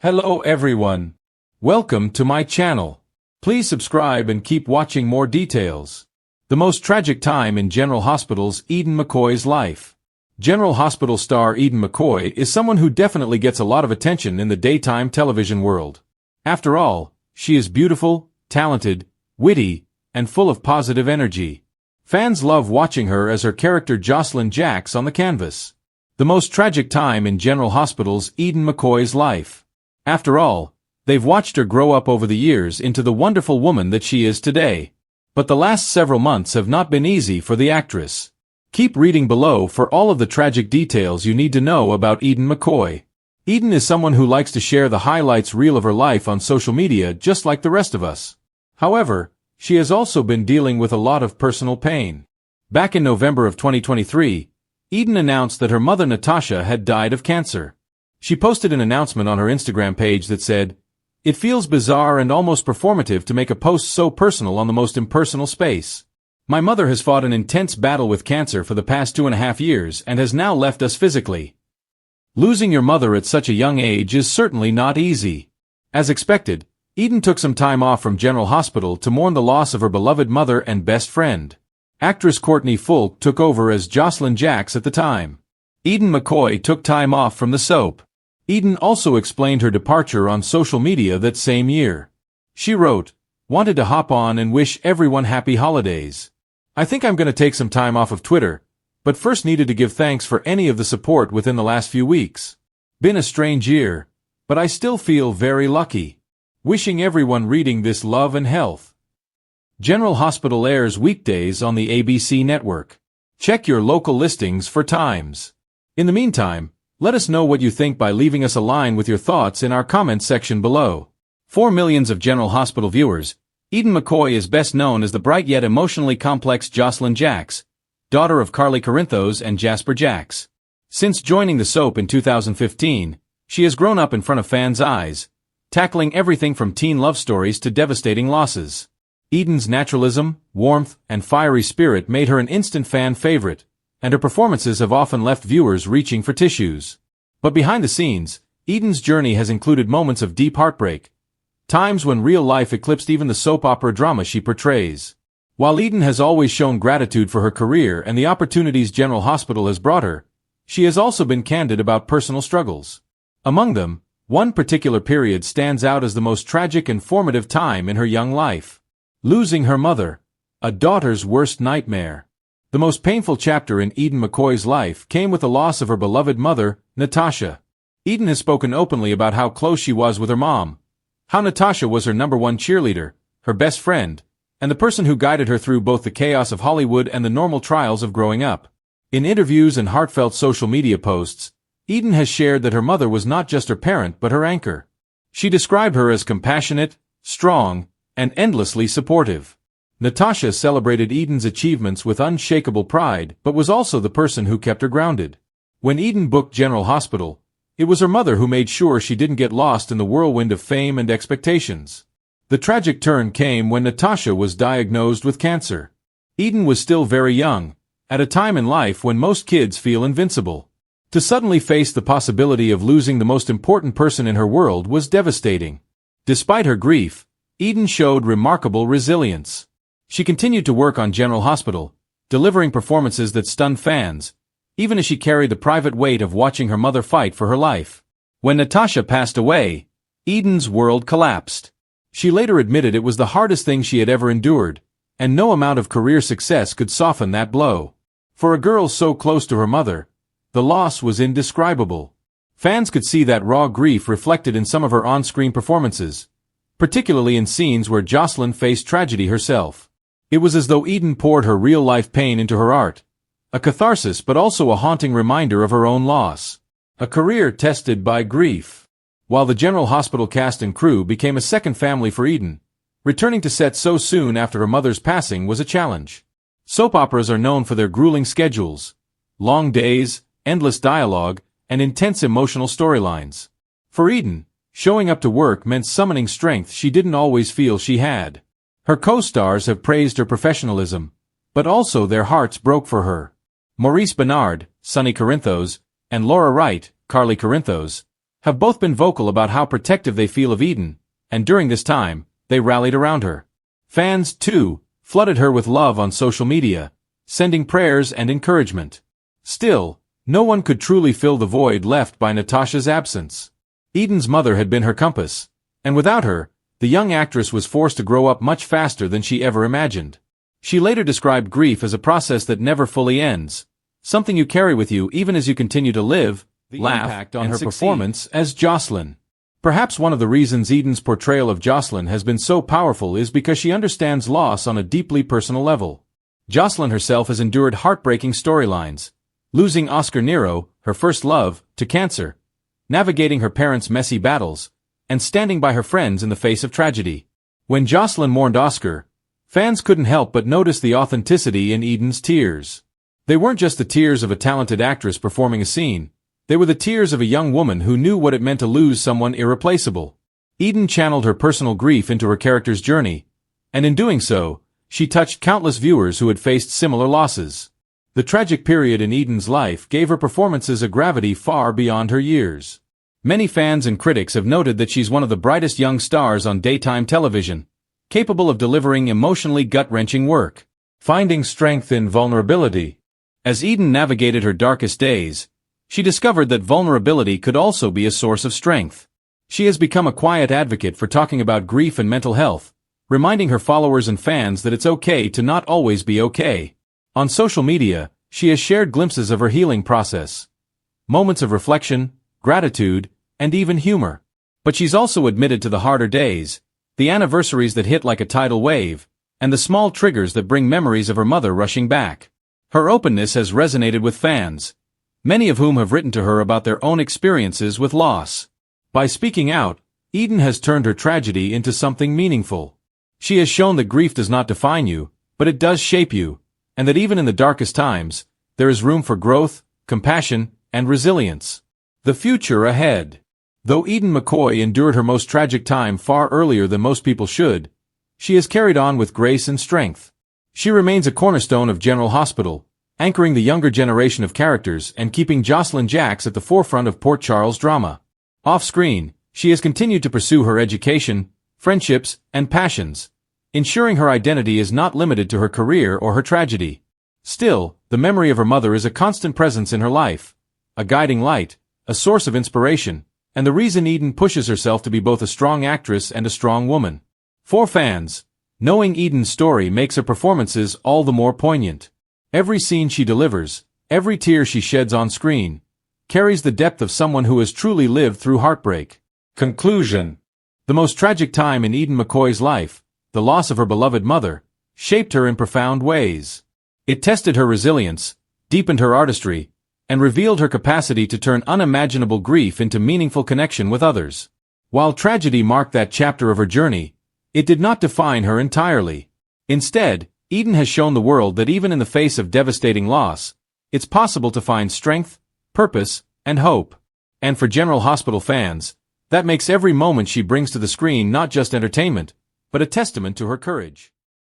Hello everyone. Welcome to my channel. Please subscribe and keep watching more details. The most tragic time in General Hospital's Eden McCoy's life. General Hospital star Eden McCoy is someone who definitely gets a lot of attention in the daytime television world. After all, she is beautiful, talented, witty, and full of positive energy. Fans love watching her as her character Jocelyn Jacks on the canvas. The most tragic time in General Hospital's Eden McCoy's life. After all, they've watched her grow up over the years into the wonderful woman that she is today. But the last several months have not been easy for the actress. Keep reading below for all of the tragic details you need to know about Eden McCoy. Eden is someone who likes to share the highlights reel of her life on social media just like the rest of us. However, she has also been dealing with a lot of personal pain. Back in November of 2023, Eden announced that her mother Natasha had died of cancer. She posted an announcement on her Instagram page that said, "It feels bizarre and almost performative to make a post so personal on the most impersonal space. My mother has fought an intense battle with cancer for the past 2.5 years and has now left us physically. Losing your mother at such a young age is certainly not easy." As expected, Eden took some time off from General Hospital to mourn the loss of her beloved mother and best friend. Actress Courtney Fulk took over as Jocelyn Jacks at the time. Eden McCoy took time off from the soap. Eden also explained her departure on social media that same year. She wrote, "Wanted to hop on and wish everyone happy holidays. I think I'm going to take some time off of Twitter, but first needed to give thanks for any of the support within the last few weeks. Been a strange year, but I still feel very lucky. Wishing everyone reading this love and health." General Hospital airs weekdays on the ABC network. Check your local listings for times. In the meantime, let us know what you think by leaving us a line with your thoughts in our comments section below. For millions of General Hospital viewers, Eden McCoy is best known as the bright yet emotionally complex Jocelyn Jacks, daughter of Carly Corinthos and Jasper Jacks. Since joining the soap in 2015, she has grown up in front of fans' eyes, tackling everything from teen love stories to devastating losses. Eden's naturalism, warmth, and fiery spirit made her an instant fan favorite, and her performances have often left viewers reaching for tissues. But behind the scenes, Eden's journey has included moments of deep heartbreak, times when real life eclipsed even the soap opera drama she portrays. While Eden has always shown gratitude for her career and the opportunities General Hospital has brought her, she has also been candid about personal struggles. Among them, one particular period stands out as the most tragic and formative time in her young life. Losing her mother, a daughter's worst nightmare. The most painful chapter in Eden McCoy's life came with the loss of her beloved mother, Natasha. Eden has spoken openly about how close she was with her mom, how Natasha was her #1 cheerleader, her best friend, and the person who guided her through both the chaos of Hollywood and the normal trials of growing up. In interviews and heartfelt social media posts, Eden has shared that her mother was not just her parent but her anchor. She described her as compassionate, strong, and endlessly supportive. Natasha celebrated Eden's achievements with unshakable pride but was also the person who kept her grounded. When Eden booked General Hospital, it was her mother who made sure she didn't get lost in the whirlwind of fame and expectations. The tragic turn came when Natasha was diagnosed with cancer. Eden was still very young, at a time in life when most kids feel invincible. To suddenly face the possibility of losing the most important person in her world was devastating. Despite her grief, Eden showed remarkable resilience. She continued to work on General Hospital, delivering performances that stunned fans, even as she carried the private weight of watching her mother fight for her life. When Natasha passed away, Eden's world collapsed. She later admitted it was the hardest thing she had ever endured, and no amount of career success could soften that blow. For a girl so close to her mother, the loss was indescribable. Fans could see that raw grief reflected in some of her on-screen performances, particularly in scenes where Jocelyn faced tragedy herself. It was as though Eden poured her real-life pain into her art, a catharsis but also a haunting reminder of her own loss. A career tested by grief. While the General Hospital cast and crew became a second family for Eden, returning to set so soon after her mother's passing was a challenge. Soap operas are known for their grueling schedules, long days, endless dialogue, and intense emotional storylines. For Eden, showing up to work meant summoning strength she didn't always feel she had. Her co-stars have praised her professionalism, but also their hearts broke for her. Maurice Benard, Sonny Corinthos, and Laura Wright, Carly Corinthos, have both been vocal about how protective they feel of Eden, and during this time, they rallied around her. Fans, too, flooded her with love on social media, sending prayers and encouragement. Still, no one could truly fill the void left by Natasha's absence. Eden's mother had been her compass, and without her, the young actress was forced to grow up much faster than she ever imagined. She later described grief as a process that never fully ends, something you carry with you even as you continue to live, laugh, on her performance as Jocelyn. Perhaps one of the reasons Eden's portrayal of Jocelyn has been so powerful is because she understands loss on a deeply personal level. Jocelyn herself has endured heartbreaking storylines, losing Oscar Nero, her first love, to cancer, navigating her parents' messy battles, and standing by her friends in the face of tragedy. When Jocelyn mourned Oscar, fans couldn't help but notice the authenticity in Eden's tears. They weren't just the tears of a talented actress performing a scene. They were the tears of a young woman who knew what it meant to lose someone irreplaceable. Eden channeled her personal grief into her character's journey, and in doing so, she touched countless viewers who had faced similar losses. The tragic period in Eden's life gave her performances a gravity far beyond her years. Many fans and critics have noted that she's one of the brightest young stars on daytime television, capable of delivering emotionally gut-wrenching work, finding strength in vulnerability. As Eden navigated her darkest days, she discovered that vulnerability could also be a source of strength. She has become a quiet advocate for talking about grief and mental health, reminding her followers and fans that it's okay to not always be okay. On social media, she has shared glimpses of her healing process, moments of reflection, gratitude, and even humor. But she's also admitted to the harder days, the anniversaries that hit like a tidal wave, and the small triggers that bring memories of her mother rushing back. Her openness has resonated with fans, many of whom have written to her about their own experiences with loss. By speaking out, Eden has turned her tragedy into something meaningful. She has shown that grief does not define you, but it does shape you, and that even in the darkest times, there is room for growth, compassion, and resilience. The future ahead. Though Eden McCoy endured her most tragic time far earlier than most people should, she has carried on with grace and strength. She remains a cornerstone of General Hospital, anchoring the younger generation of characters and keeping Jocelyn Jacks at the forefront of Port Charles drama. Off-screen, she has continued to pursue her education, friendships, and passions, ensuring her identity is not limited to her career or her tragedy. Still, the memory of her mother is a constant presence in her life, a guiding light, a source of inspiration, and the reason Eden pushes herself to be both a strong actress and a strong woman. For fans, knowing Eden's story makes her performances all the more poignant. Every scene she delivers, every tear she sheds on screen, carries the depth of someone who has truly lived through heartbreak. Conclusion. The most tragic time in Eden McCoy's life, the loss of her beloved mother, shaped her in profound ways. It tested her resilience, deepened her artistry, and revealed her capacity to turn unimaginable grief into meaningful connection with others. While tragedy marked that chapter of her journey, it did not define her entirely. Instead, Eden has shown the world that even in the face of devastating loss, it's possible to find strength, purpose, and hope. And for General Hospital fans, that makes every moment she brings to the screen not just entertainment, but a testament to her courage.